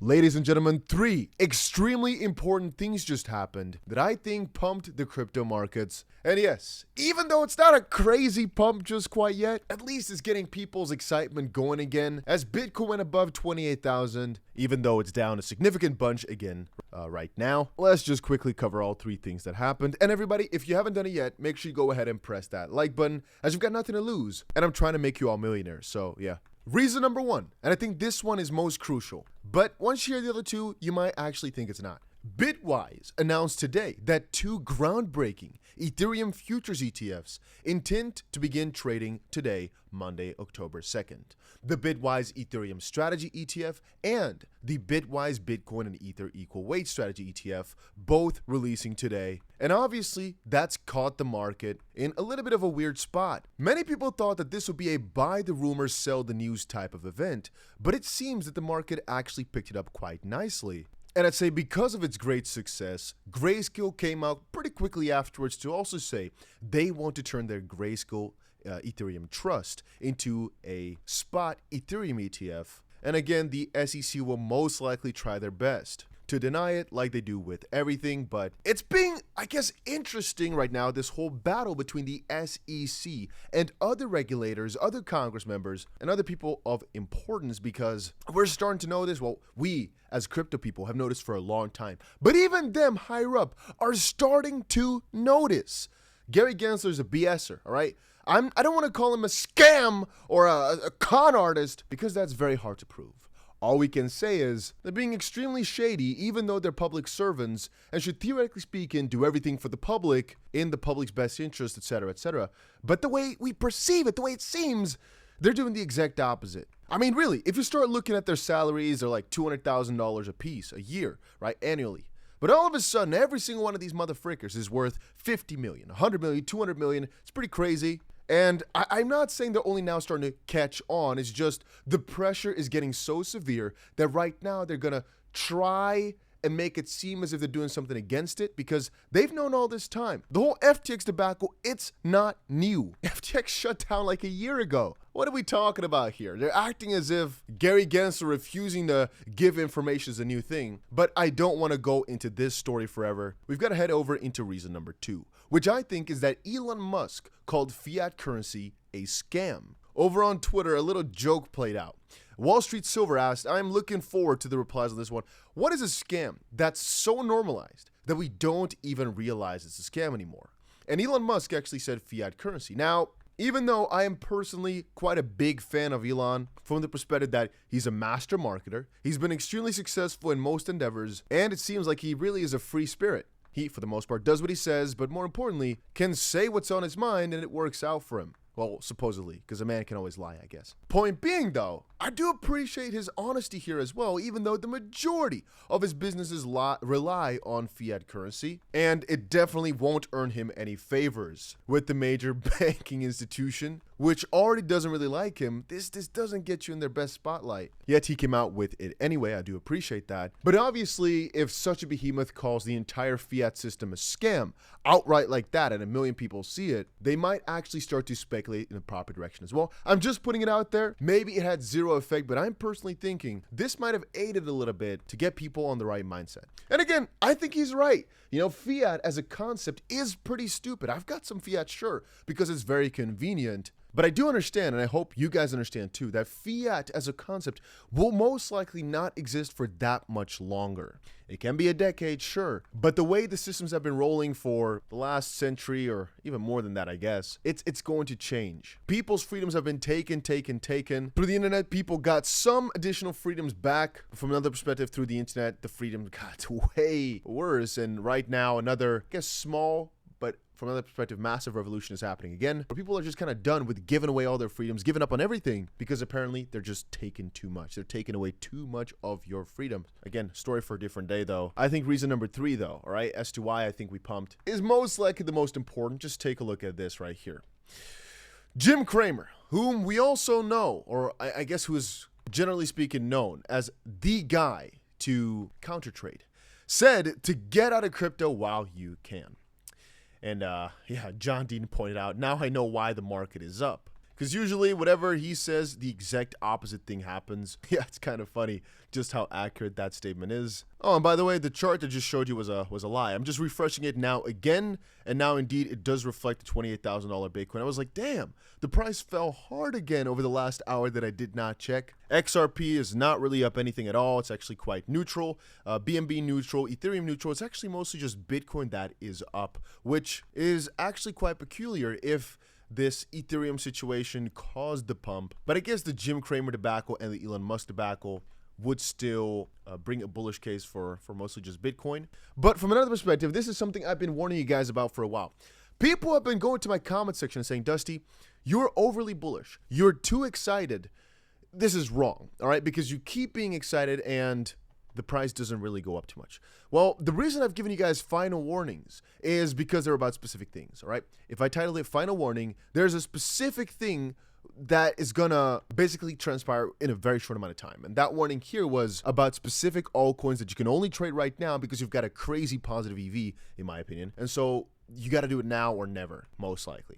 Ladies and gentlemen, 3 extremely important things just happened that I think pumped the crypto markets. And yes, even though it's not a crazy pump just quite yet, at least it's getting people's excitement going again as Bitcoin went above 28,000, even though it's down a significant bunch again right now. Let's just quickly cover all 3 things that happened. And everybody, if you haven't done it yet, make sure you go ahead and press that like button as you've got nothing to lose. And I'm trying to make you all millionaires, so yeah. Reason number 1, and I think this one is most crucial, but once you hear the other 2, you might actually think it's not. Bitwise announced today that 2 groundbreaking Ethereum futures ETFs intend to begin trading today, Monday, October 2nd. The Bitwise Ethereum Strategy ETF and the Bitwise Bitcoin and Ether Equal Weight Strategy ETF, both releasing today. And obviously, that's caught the market in a little bit of a weird spot. Many people thought that this would be a buy the rumors, sell the news type of event, but it seems that the market actually picked it up quite nicely. And I'd say because of its great success, Grayscale came out pretty quickly afterwards to also say they want to turn their Grayscale Ethereum Trust into a spot Ethereum ETF. And again, the SEC will most likely try their best to deny it like they do with everything, but it's being, I guess, interesting right now, this whole battle between the SEC and other regulators, other Congress members, and other people of importance, because we're starting to know this. Well, we as crypto people have noticed for a long time, but even them higher up are starting to notice. Gary Gensler's a BSer, all right? I don't want to call him a scam or a con artist because that's very hard to prove. All we can say is they're being extremely shady, even though they're public servants and should, theoretically speaking, do everything for the public in the public's best interest, etc., etc. But the way we perceive it, the way it seems, they're doing the exact opposite. I mean, really, if you start looking at their salaries, they're like $200,000 a piece a year, right, annually. But all of a sudden, every single one of these motherfrickers is worth 50 million, 100 million, 200 million. It's pretty crazy. And I'm not saying they're only now starting to catch on. It's just the pressure is getting so severe that right now they're going to try and make it seem as if they're doing something against it because they've known all this time. The whole FTX debacle, it's not new. FTX shut down like a year ago. What are we talking about here? They're acting as if Gary Gensler refusing to give information is a new thing, but I don't want to go into this story forever. We've got to head over into reason number 2, which I think is that Elon Musk called fiat currency a scam. Over on Twitter, a little joke played out. Wall Street Silver asked, I'm looking forward to the replies on this one. What is a scam that's so normalized that we don't even realize it's a scam anymore? And Elon Musk actually said fiat currency. Now, even though I am personally quite a big fan of Elon from the perspective that he's a master marketer, he's been extremely successful in most endeavors, and it seems like he really is a free spirit. He, for the most part, does what he says, but more importantly, can say what's on his mind and it works out for him. Well, supposedly, because a man can always lie, I guess. Point being, though, I do appreciate his honesty here as well, even though the majority of his businesses rely on fiat currency, and it definitely won't earn him any favors with the major banking institution, which already doesn't really like him. This doesn't get you in their best spotlight. Yet he came out with it anyway. I do appreciate that. But obviously, if such a behemoth calls the entire fiat system a scam, outright like that, and a million people see it, they might actually start to speculate in the proper direction as well. I'm just putting it out there. Maybe it had zero effect, but I'm personally thinking this might have aided a little bit to get people on the right mindset. And again, I think he's right. You know, fiat as a concept is pretty stupid. I've got some fiat, sure, because it's very convenient. But I do understand, and I hope you guys understand too, that fiat as a concept will most likely not exist for that much longer. It can be a decade, sure, but the way the systems have been rolling for the last century, or even more than that, I guess, it's going to change. People's freedoms have been taken. Through the internet, people got some additional freedoms back. From another perspective, through the internet, the freedom got way worse. And right now, another, I guess, small, but from another perspective, massive revolution is happening again, where people are just kind of done with giving away all their freedoms, giving up on everything, because apparently they're just taking too much. They're taking away too much of your freedom. Again, story for a different day, though. I think reason number 3, though, all right, as to why I think we pumped, is most likely the most important. Just take a look at this right here. Jim Cramer, whom we also know, or I guess who is generally speaking known as the guy to counter trade, said to get out of crypto while you can. And yeah, John Dean pointed out, now I know why the market is up. Because usually whatever he says, the exact opposite thing happens. Yeah, it's kind of funny just how accurate that statement is. Oh, and by the way, the chart that just showed you was a lie. I'm just refreshing it now again, and now indeed it does reflect the $28,000 Bitcoin. I was like, damn, the price fell hard again over the last hour that I did not check. XRP is not really up anything at all. It's actually quite neutral. BNB neutral, Ethereum neutral. It's actually mostly just Bitcoin that is up, which is actually quite peculiar if this Ethereum situation caused the pump. But I guess the Jim Cramer debacle and the Elon Musk debacle would still bring a bullish case for mostly just Bitcoin. But from another perspective, this is something I've been warning you guys about for a while. People have been going to my comment section and saying, Dusty, you're overly bullish. You're too excited. This is wrong, all right? Because you keep being excited and the price doesn't really go up too much. Well, the reason I've given you guys final warnings is because they're about specific things, all right? If I title it final warning, there's a specific thing that is gonna basically transpire in a very short amount of time. And that warning here was about specific altcoins that you can only trade right now because you've got a crazy positive EV, in my opinion. And so you got to do it now or never, most likely.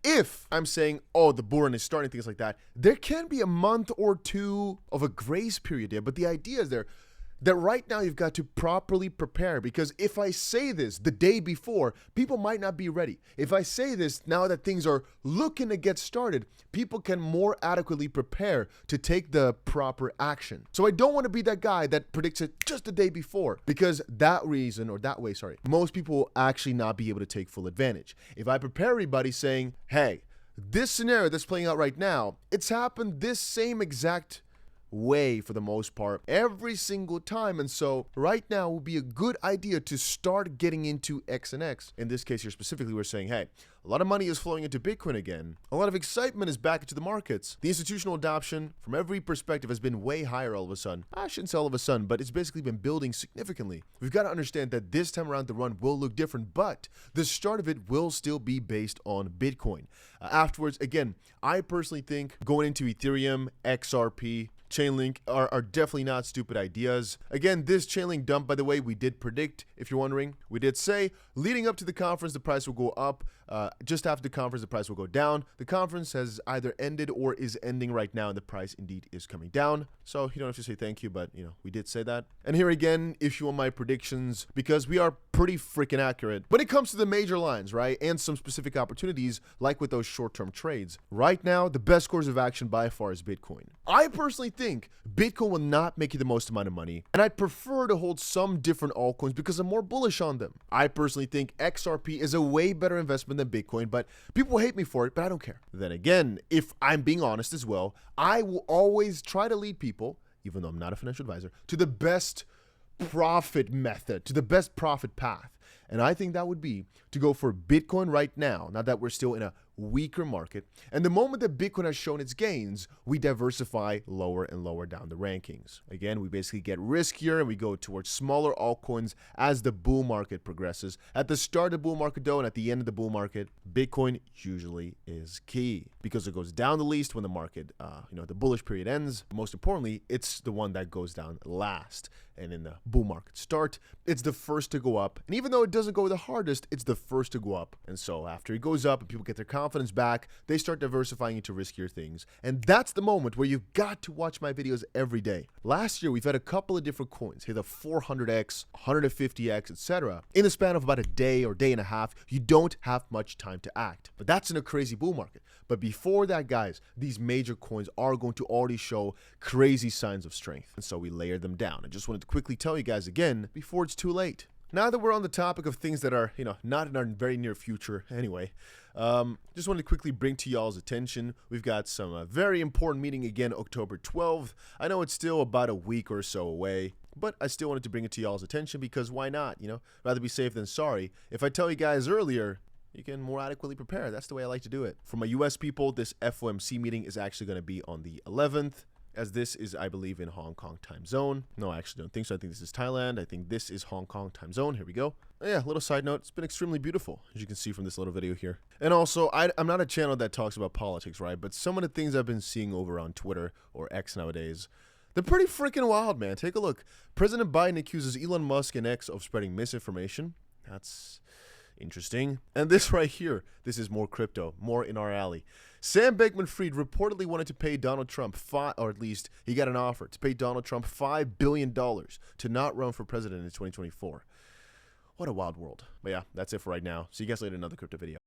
If I'm saying, oh, the bull run is starting, things like that, there can be a month or two of a grace period there. But the idea is there that right now you've got to properly prepare, because if I say this the day before, people might not be ready. If I say this now that things are looking to get started, people can more adequately prepare to take the proper action. So I don't want to be that guy that predicts it just the day before, because that way, most people will actually not be able to take full advantage. If I prepare everybody saying, hey, this scenario that's playing out right now, it's happened this same exact way for the most part every single time, and so right now would be a good idea to start getting into X and X. In this case here specifically, we're saying, hey, a lot of money is flowing into Bitcoin again. A lot of excitement is back into the markets. The institutional adoption from every perspective has been way higher all of a sudden. I shouldn't say all of a sudden, but it's basically been building significantly. We've got to understand that this time around the run will look different, but the start of it will still be based on Bitcoin. Afterwards, again, I personally think going into Ethereum, XRP, Chainlink are definitely not stupid ideas. Again, this Chainlink dump, by the way, we did predict, if you're wondering. We did say, leading up to the conference, the price will go up. Just after the conference, the price will go down. The conference has either ended or is ending right now, and the price indeed is coming down. So you don't have to say thank you, but we did say that. And here again, if you want my predictions, because we are pretty freaking accurate when it comes to the major lines, right? And some specific opportunities, like with those short-term trades. Right now, the best course of action by far is Bitcoin. I personally think Bitcoin will not make you the most amount of money, and I'd prefer to hold some different altcoins because I'm more bullish on them. I personally think XRP is a way better investment than Bitcoin, but people hate me for it, but I don't care. Then again, if I'm being honest as well, I will always try to lead people, even though I'm not a financial advisor, to the best profit method, to the best profit path. And I think that would be to go for Bitcoin right now that we're still in a weaker market. And the moment that Bitcoin has shown its gains, we diversify lower and lower down the rankings. Again, we basically get riskier and we go towards smaller altcoins as the bull market progresses. At the start of the bull market though, and at the end of the bull market, Bitcoin usually is key because it goes down the least when the market, the bullish period ends. Most importantly, it's the one that goes down last. And in the bull market start, it's the first to go up. And even though it doesn't go the hardest, it's the first to go up. And so after it goes up and people get their confidence back, they start diversifying into riskier things. And that's the moment where you've got to watch my videos every day. Last year, we've had a couple of different coins, hit the 400x, 150x, etc. In the span of about a day or day and a half, you don't have much time to act. But that's in a crazy bull market. But before that, guys, these major coins are going to already show crazy signs of strength. And so we layer them down. I just wanted to quickly tell you guys again before it's too late. Now that we're on the topic of things that are, not in our very near future anyway, just wanted to quickly bring to y'all's attention. We've got some very important meeting again, October 12th. I know it's still about a week or so away, but I still wanted to bring it to y'all's attention because why not? Rather be safe than sorry. If I tell you guys earlier, you can more adequately prepare. That's the way I like to do it. For my US people, this FOMC meeting is actually going to be on the 11th. As this is, I believe, in Hong Kong time zone. No, I actually don't think so. I think this is Thailand. I think this is Hong Kong time zone. Here we go. Yeah, little side note. It's been extremely beautiful, as you can see from this little video here. And also, I'm not a channel that talks about politics, right? But some of the things I've been seeing over on Twitter or X nowadays, they're pretty freaking wild, man. Take a look. President Biden accuses Elon Musk and X of spreading misinformation. That's Interesting. And this right here, this is more crypto, more in our alley. Sam Bankman-Fried reportedly wanted to pay Donald Trump or at least he got an offer to pay Donald Trump $5 billion to not run for president in 2024. What a wild world. But yeah, that's it for right now. See you guys later in another crypto video.